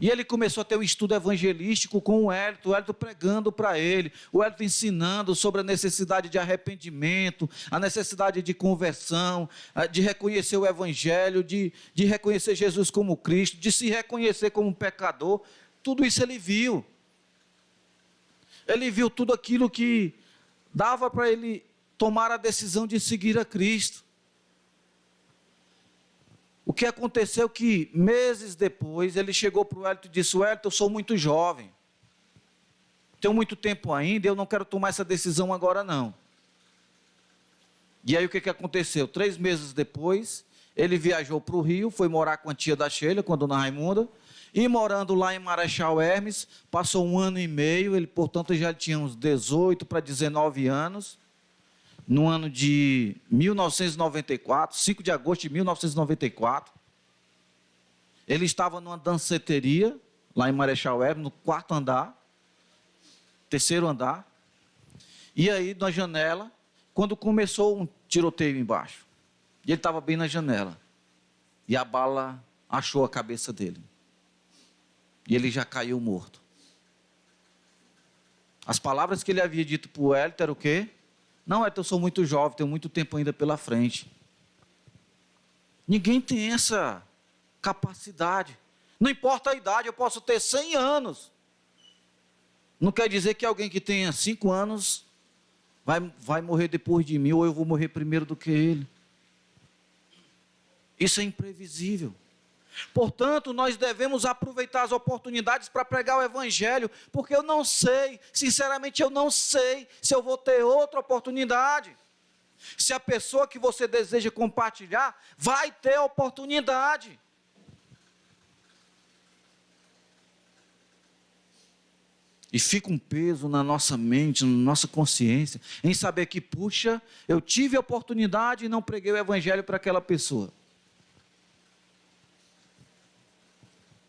E ele começou a ter um estudo evangelístico com o Hélito pregando para ele, o Hélito ensinando sobre a necessidade de arrependimento, a necessidade de conversão, de reconhecer o evangelho, de reconhecer Jesus como Cristo, de se reconhecer como um pecador. Tudo isso ele viu. Ele viu tudo aquilo que dava para ele tomar a decisão de seguir a Cristo. O que aconteceu que, meses depois, ele chegou para o Hélito e disse: Hélito, eu sou muito jovem, tenho muito tempo ainda, eu não quero tomar essa decisão agora não. E aí o que aconteceu? 3 meses depois, ele viajou para o Rio, foi morar com a tia da Sheila, com a dona Raimunda, e morando lá em Marechal Hermes, passou 1 ano e meio, ele portanto já tinha uns 18 para 19 anos, no ano de 1994, 5 de agosto de 1994, ele estava numa danceteria, lá em Marechal Hermes, no 4º andar, 3º andar, e aí na janela, quando começou um tiroteio embaixo, e ele estava bem na janela, e a bala achou a cabeça dele, e ele já caiu morto. As palavras que ele havia dito para o Hélito eram o quê? Não, Hélito, eu sou muito jovem, tenho muito tempo ainda pela frente. Ninguém tem essa capacidade. Não importa a idade, eu posso ter 100 anos. Não quer dizer que alguém que tenha 5 anos vai morrer depois de mim, ou eu vou morrer primeiro do que ele. Isso é imprevisível. Portanto, nós devemos aproveitar as oportunidades para pregar o Evangelho, porque eu não sei, sinceramente eu não sei se eu vou ter outra oportunidade. Se a pessoa que você deseja compartilhar vai ter oportunidade. E fica um peso na nossa mente, na nossa consciência, em saber que, puxa, eu tive a oportunidade e não preguei o Evangelho para aquela pessoa.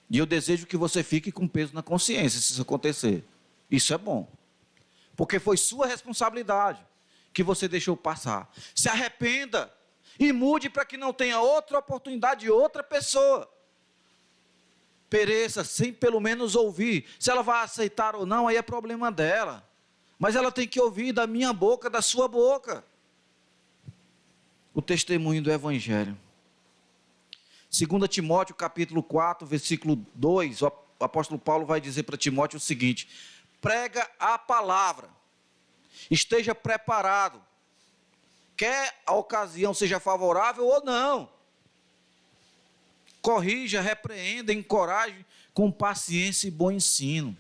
E eu desejo que você fique com peso na consciência, se isso acontecer. Isso é bom. Porque foi sua responsabilidade que você deixou passar. Se arrependa e mude para que não tenha outra oportunidade de outra pessoa. Pereça sem pelo menos ouvir. Se ela vai aceitar ou não, aí é problema dela. Mas ela tem que ouvir da minha boca, da sua boca, o testemunho do Evangelho. 2 Timóteo capítulo 4, versículo 2, o apóstolo Paulo vai dizer para Timóteo o seguinte: prega a palavra, esteja preparado, quer a ocasião seja favorável ou não. Corrija, repreenda, encoraje com paciência e bom ensino.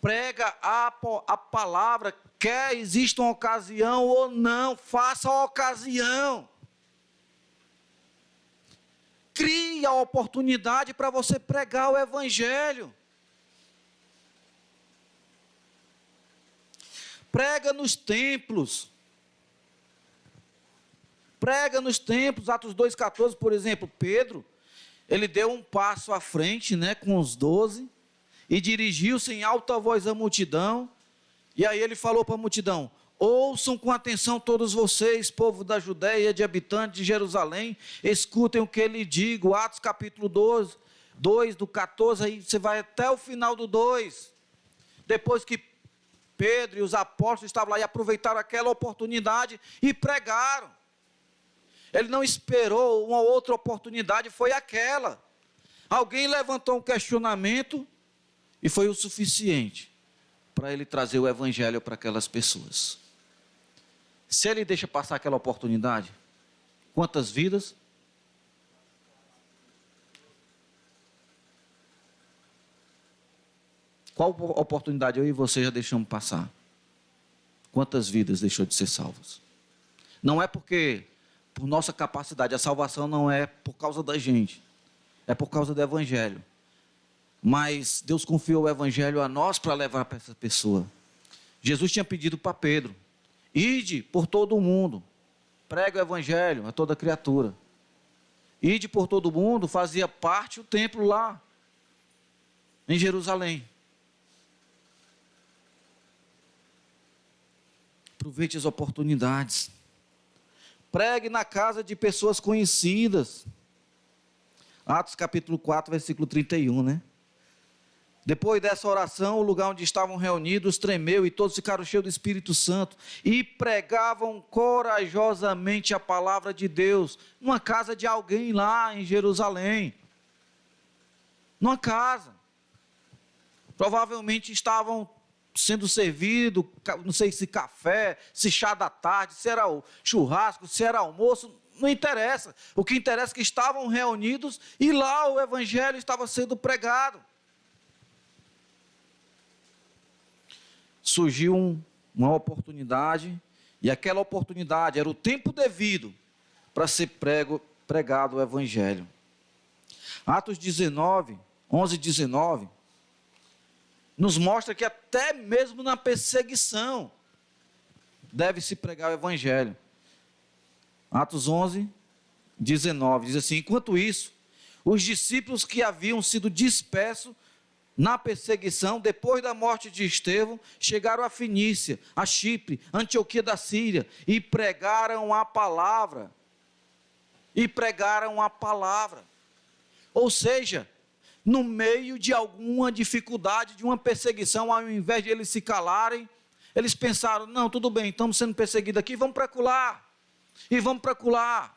Prega a palavra, quer exista uma ocasião ou não, faça a ocasião. Crie a oportunidade para você pregar o Evangelho. Prega nos templos. Prega nos templos. Atos 2,14, por exemplo, Pedro, ele deu um passo à frente, com os 12, e dirigiu-se em alta voz à multidão, e aí ele falou para a multidão: ouçam com atenção todos vocês, povo da Judéia, de habitantes de Jerusalém, escutem o que ele digo. Atos capítulo 2, do 14, aí você vai até o final do 2. Depois que Pedro e os apóstolos estavam lá e aproveitaram aquela oportunidade e pregaram. Ele não esperou uma outra oportunidade, foi aquela. Alguém levantou um questionamento e foi o suficiente para ele trazer o Evangelho para aquelas pessoas. Se ele deixa passar aquela oportunidade, quantas vidas? Qual oportunidade eu e você já deixamos passar? Quantas vidas deixou de ser salvas? Não é porque, por nossa capacidade, a salvação não é por causa da gente, é por causa do Evangelho. Mas Deus confiou o Evangelho a nós para levar para essa pessoa. Jesus tinha pedido para Pedro: ide por todo o mundo, prega o Evangelho a toda criatura. Ide por todo o mundo fazia parte o templo lá, em Jerusalém. Aproveite as oportunidades. Pregue na casa de pessoas conhecidas. Atos capítulo 4, versículo 31, Depois dessa oração, o lugar onde estavam reunidos tremeu e todos ficaram cheios do Espírito Santo e pregavam corajosamente a palavra de Deus, numa casa de alguém lá em Jerusalém. Numa casa. Provavelmente estavam sendo servido, não sei se café, se chá da tarde, se era o churrasco, se era almoço, não interessa. O que interessa é que estavam reunidos e lá o Evangelho estava sendo pregado. Surgiu uma oportunidade, e aquela oportunidade era o tempo devido para ser pregado o Evangelho. Atos 19, 11 e 19, nos mostra que até mesmo na perseguição deve-se pregar o Evangelho. Atos 11, 19, diz assim: enquanto isso, os discípulos que haviam sido dispersos na perseguição, depois da morte de Estevão, chegaram a Fenícia, a Chipre, Antioquia da Síria, e pregaram a palavra. Ou seja, no meio de alguma dificuldade, de uma perseguição, ao invés de eles se calarem, eles pensaram: não, tudo bem, estamos sendo perseguidos aqui, vamos para acolá, e vamos para acolá,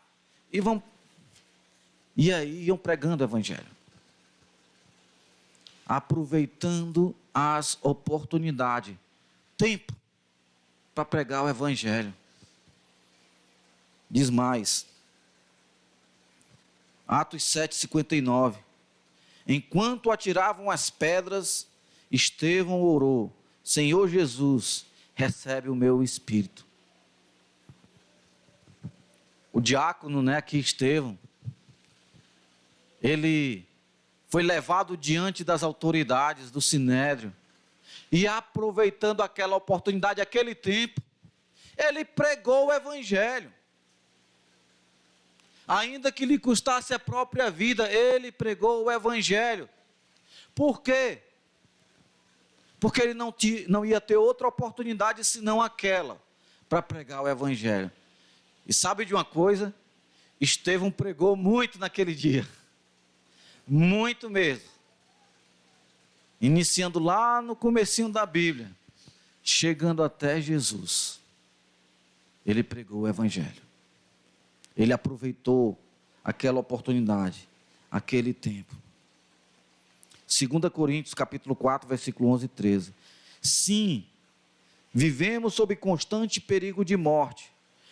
e aí iam pregando o Evangelho, aproveitando as oportunidades, tempo para pregar o Evangelho. Diz mais, Atos 7:59. Enquanto atiravam as pedras, Estevão orou: Senhor Jesus, recebe o meu espírito. O diácono, aqui Estevão, ele foi levado diante das autoridades do Sinédrio e, aproveitando aquela oportunidade, aquele tempo, ele pregou o evangelho. Ainda que lhe custasse a própria vida, ele pregou o evangelho. Por quê? Porque ele não ia ter outra oportunidade senão aquela para pregar o evangelho. E sabe de uma coisa? Estevão pregou muito naquele dia. Muito mesmo. Iniciando lá no comecinho da Bíblia, chegando até Jesus. Ele pregou o evangelho. Ele aproveitou aquela oportunidade, aquele tempo. 2 Coríntios capítulo 4, versículo 11 e 13. Sim, vivemos sob constante perigo de morte,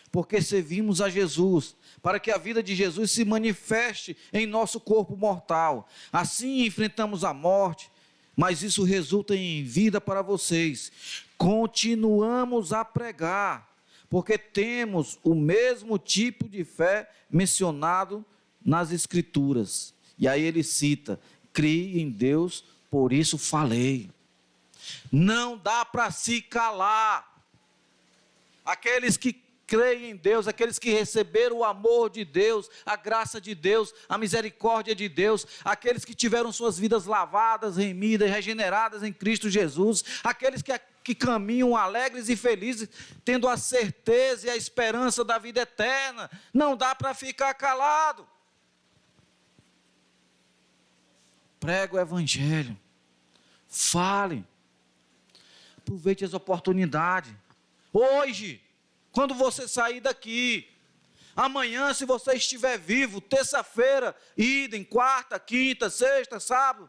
porque servimos a Jesus, para que a vida de Jesus se manifeste em nosso corpo mortal. Assim enfrentamos a morte, mas isso resulta em vida para vocês. Continuamos a pregar, porque temos o mesmo tipo de fé mencionado nas Escrituras. E aí ele cita: criei em Deus, por isso falei. Não dá para se calar. Aqueles que creem em Deus, aqueles que receberam o amor de Deus, a graça de Deus, a misericórdia de Deus, aqueles que tiveram suas vidas lavadas, remidas, regeneradas em Cristo Jesus, aqueles que caminham alegres e felizes, tendo a certeza e a esperança da vida eterna. Não dá para ficar calado. Prega o evangelho, fale, aproveite as oportunidades. Hoje, quando você sair daqui, amanhã, se você estiver vivo, terça-feira, idem, quarta, quinta, sexta, sábado,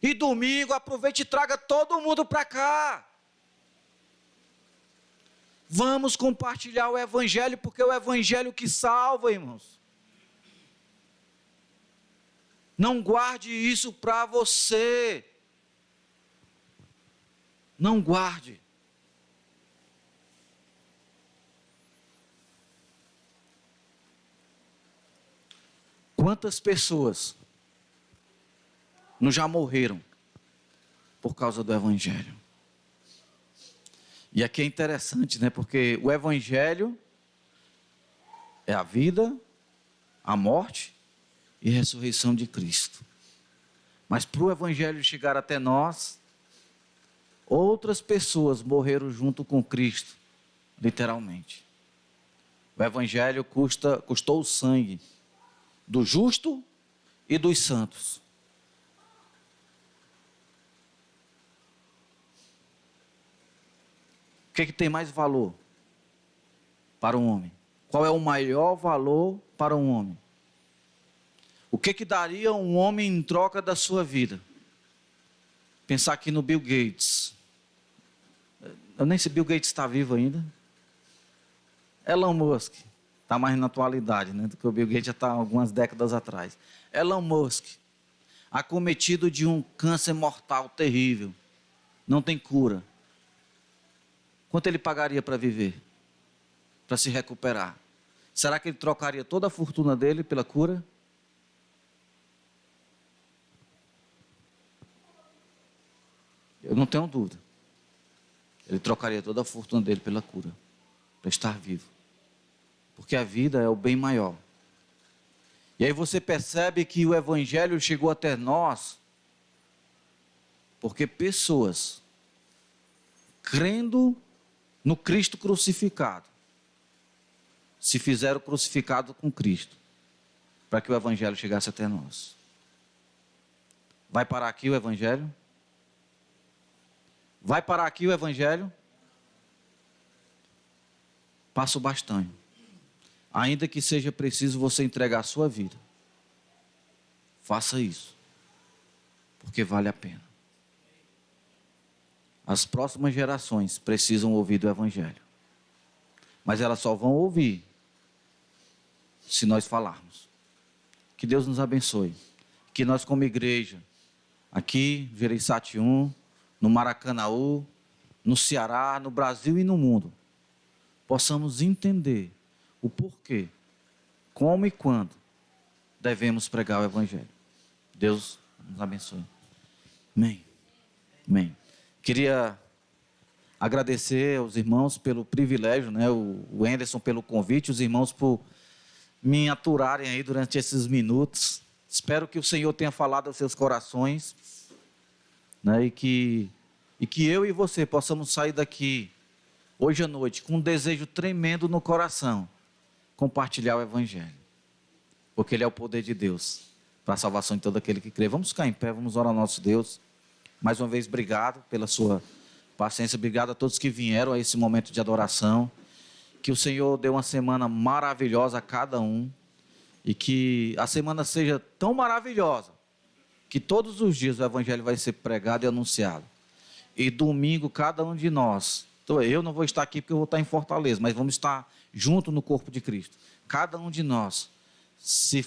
e domingo, aproveite e traga todo mundo para cá. Vamos compartilhar o evangelho, porque é o evangelho que salva, irmãos. Não guarde isso para você. Não guarde. Quantas pessoas não já morreram por causa do evangelho? E aqui é interessante, porque o evangelho é a vida, a morte e ressurreição de Cristo. Mas para o evangelho chegar até nós, outras pessoas morreram junto com Cristo, literalmente. O evangelho custou o sangue do justo e dos santos. O que tem mais valor para um homem? Qual é o maior valor para um homem? O que daria um homem em troca da sua vida? Pensar aqui no Bill Gates. Eu nem sei se Bill Gates está vivo ainda. Elon Musk. Está mais na atualidade, do que o Bill Gates já está algumas décadas atrás. Elon Musk, acometido de um câncer mortal terrível, não tem cura. Quanto ele pagaria para viver? Para se recuperar? Será que ele trocaria toda a fortuna dele pela cura? Eu não tenho dúvida. Ele trocaria toda a fortuna dele pela cura, para estar vivo. Porque a vida é o bem maior. E aí você percebe que o evangelho chegou até nós, porque pessoas, crendo no Cristo crucificado, se fizeram crucificado com Cristo, para que o evangelho chegasse até nós. Vai parar aqui o evangelho? Vai parar aqui o evangelho? Passa o bastão. Ainda que seja preciso você entregar a sua vida, faça isso, porque vale a pena. As próximas gerações precisam ouvir do evangelho, mas elas só vão ouvir se nós falarmos. Que Deus nos abençoe. Que nós, como igreja, aqui, Jereissati 1, no Maracanaú, no Ceará, no Brasil e no mundo, possamos entender o porquê, como e quando devemos pregar o Evangelho. Deus nos abençoe. Amém. Amém. Queria agradecer aos irmãos pelo privilégio, né? O Anderson pelo convite, os irmãos por me aturarem aí durante esses minutos. Espero que o Senhor tenha falado aos seus corações, né? E que eu e você possamos sair daqui hoje à noite com um desejo tremendo no coração, compartilhar o Evangelho, porque ele é o poder de Deus para a salvação de todo aquele que crê. Vamos ficar em pé, vamos orar ao nosso Deus. Mais uma vez, obrigado pela sua paciência, obrigado a todos que vieram a esse momento de adoração. Que o Senhor dê uma semana maravilhosa a cada um, e que a semana seja tão maravilhosa, que todos os dias o Evangelho vai ser pregado e anunciado. E domingo, cada um de nós, então eu não vou estar aqui porque eu vou estar em Fortaleza, mas vamos estar junto no corpo de Cristo. Cada um de nós, se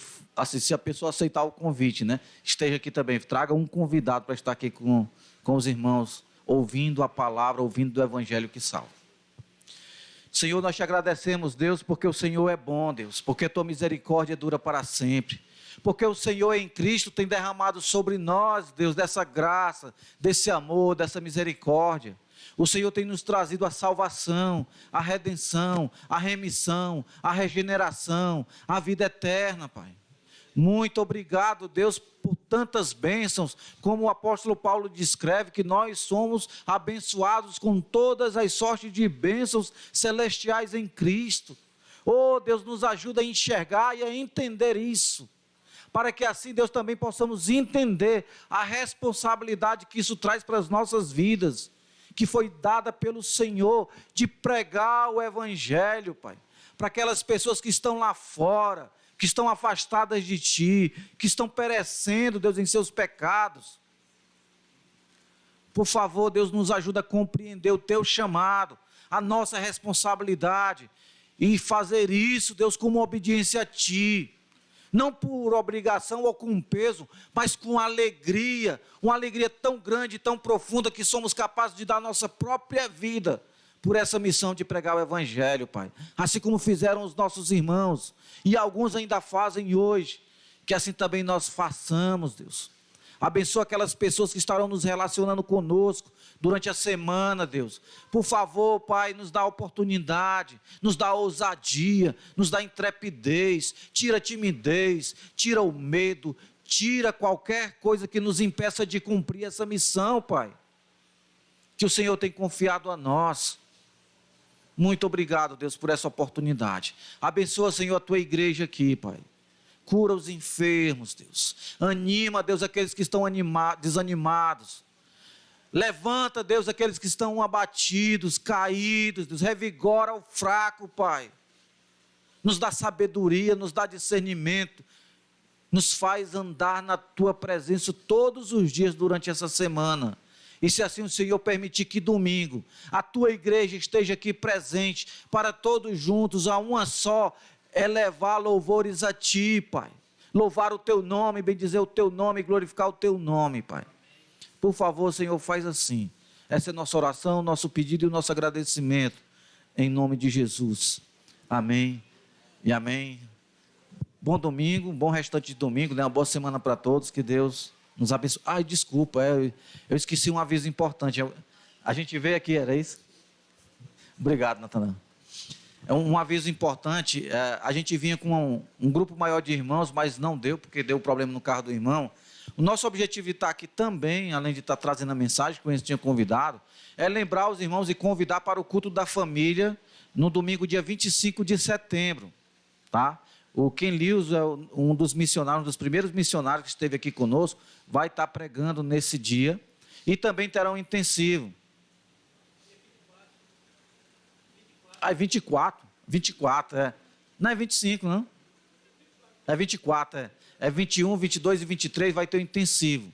a pessoa aceitar o convite, né, esteja aqui também, traga um convidado para estar aqui com os irmãos, ouvindo a palavra, ouvindo do Evangelho que salva. Senhor, nós te agradecemos, Deus, porque o Senhor é bom, Deus, porque tua misericórdia dura para sempre, porque o Senhor em Cristo tem derramado sobre nós, Deus, dessa graça, desse amor, dessa misericórdia. O Senhor tem nos trazido a salvação, a redenção, a remissão, a regeneração, a vida eterna, Pai. Muito obrigado, Deus, por tantas bênçãos, como o apóstolo Paulo descreve, que nós somos abençoados com todas as sortes de bênçãos celestiais em Cristo. Oh, Deus, nos ajuda a enxergar e a entender isso, para que assim, Deus, também possamos entender a responsabilidade que isso traz para as nossas vidas, que foi dada pelo Senhor, de pregar o Evangelho, Pai, para aquelas pessoas que estão lá fora, que estão afastadas de Ti, que estão perecendo, Deus, em seus pecados. Por favor, Deus, nos ajuda a compreender o Teu chamado, a nossa responsabilidade, e fazer isso, Deus, como obediência a Ti, não por obrigação ou com peso, mas com alegria, uma alegria tão grande, tão profunda, que somos capazes de dar nossa própria vida por essa missão de pregar o Evangelho, Pai. Assim como fizeram os nossos irmãos, e alguns ainda fazem hoje, que assim também nós façamos, Deus. Abençoa aquelas pessoas que estarão nos relacionando conosco durante a semana, Deus. Por favor, Pai, nos dá oportunidade, nos dá ousadia, nos dá intrepidez, tira a timidez, tira o medo, tira qualquer coisa que nos impeça de cumprir essa missão, Pai, que o Senhor tem confiado a nós. Muito obrigado, Deus, por essa oportunidade. Abençoa, Senhor, a Tua igreja aqui, Pai. Cura os enfermos, Deus. Anima, Deus, aqueles que estão desanimados. Levanta, Deus, aqueles que estão abatidos, caídos, Deus. Revigora o fraco, Pai. Nos dá sabedoria, nos dá discernimento. Nos faz andar na Tua presença todos os dias durante essa semana. E se assim o Senhor permitir que domingo a Tua igreja esteja aqui presente, para todos juntos, a uma só, elevar louvores a Ti, Pai. Louvar o Teu nome, bendizer o Teu nome, glorificar o Teu nome, Pai. Por favor, Senhor, faz assim. Essa é a nossa oração, nosso pedido e o nosso agradecimento, em nome de Jesus. Amém e amém. Bom domingo, bom restante de domingo, né? Uma boa semana para todos, que Deus nos abençoe. Ai, desculpa, eu esqueci um aviso importante. A gente veio aqui, era isso? Obrigado, Natanael. É um aviso importante. A gente vinha com um grupo maior de irmãos, mas não deu, porque deu problema no carro do irmão. O nosso objetivo de estar aqui também, além de estar trazendo a mensagem que a gente tinha convidado, é lembrar os irmãos e convidar para o culto da família no domingo, dia 25 de setembro. Tá? O Ken Lewis é um dos missionários, um dos primeiros missionários que esteve aqui conosco, vai estar pregando nesse dia, e também terá um intensivo. Ah, é 24, não é 25 não, é 24, é 21, 22 e 23 vai ter um intensivo,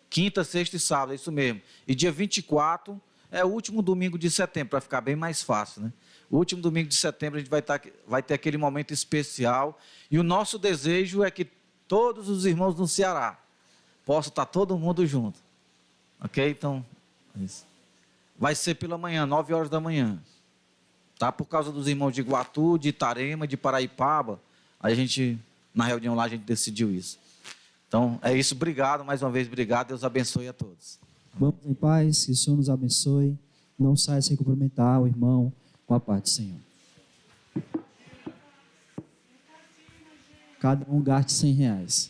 quinta, sexta e sábado, é isso mesmo, e dia 24 é o último domingo de setembro, para ficar bem mais fácil, né? O último domingo de setembro a gente vai ter aquele momento especial, e o nosso desejo é que todos os irmãos no Ceará. Possa estar todo mundo junto. Ok? Então, é isso. Vai ser pela manhã, 9 horas da manhã. Tá? Por causa dos irmãos de Iguatu, de Itarema, de Paraipaba. Aí a gente, na reunião lá, a gente decidiu isso. Então, é isso. Obrigado, mais uma vez, obrigado. Deus abençoe a todos. Vamos em paz, que o Senhor nos abençoe. Não saia sem cumprimentar o irmão com a paz do Senhor. Cada um gaste R$100.